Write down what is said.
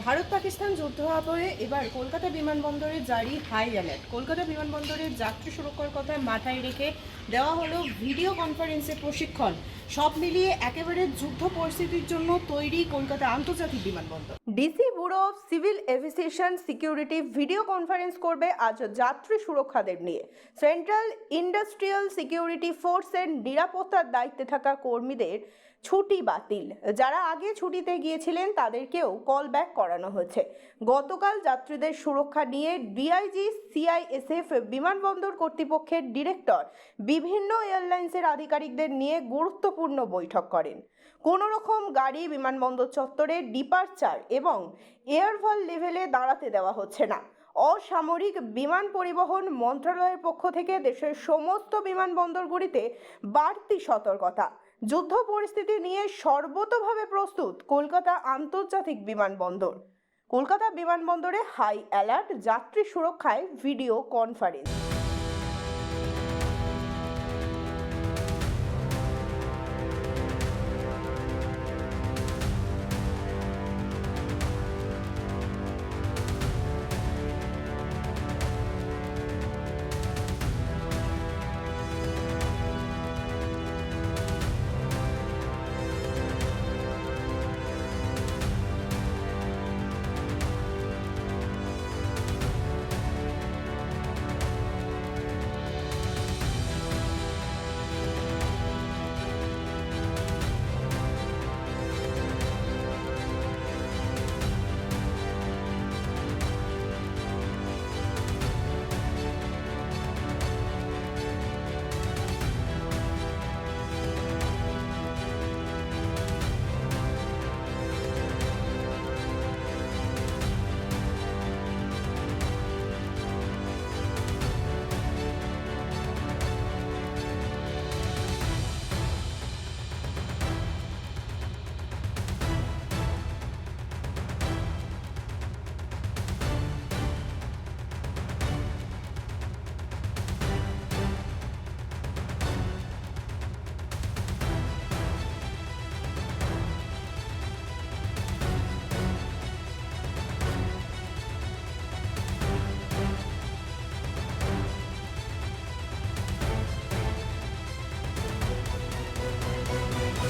ভারত পাকিস্তান যুদ্ধাপয়ে এবার কলকাতা বিমানবন্দরে জারি হাই অ্যালার্ট। কলকাতা বিমানবন্দরের যাত্রী সুরক্ষার কথা মাথায় রেখে দেওয়া হলো ভিডিও কনফারেন্সে প্রশিক্ষণ। সব মিলিয়ে একেবারে যুদ্ধ পরিস্থিতির জন্য তৈরি কলকাতা আন্তর্জাতিক বিমানবন্দর। DC bureau of civil aviation security video conference করবে আজ যাত্রী সুরক্ষাদের নিয়ে। সেন্ট্রাল ইন্ডাস্ট্রিয়াল সিকিউরিটি ফোর্সের নিরাপত্তার দায়িত্বে থাকা কর্মীদের ছুটি বাতিল। যারা আগে ছুটিতে গিয়েছিলেন তাদেরকেও কল ব্যাক করানো হয়েছে। গতকাল যাত্রীদের সুরক্ষা নিয়ে ডিআইজি সিআইএসএফ বিমানবন্দর কর্তৃপক্ষের ডিরেক্টর বিভিন্ন এয়ারলাইন্সের আধিকারিকদের নিয়ে গুরুত্বপূর্ণ বৈঠক করেন। কোনো রকম গাড়ি বিমানবন্দর চত্বরে ডিপারচার এবং এয়ারভল লেভেলে দাঁড়াতে দেওয়া হচ্ছে না। অসামরিক বিমান পরিবহন মন্ত্রণালয়ের পক্ষ থেকে দেশের সমস্ত বিমানবন্দরগুলিতে বাড়তি সতর্কতা। যুদ্ধ পরিস্থিতি নিয়ে সর্বতোভাবে প্রস্তুত কলকাতা আন্তর্জাতিক বিমানবন্দর। কলকাতা বিমানবন্দরে হাই অ্যালার্ট, যাত্রী সুরক্ষায় ভিডিও কনফারেন্স।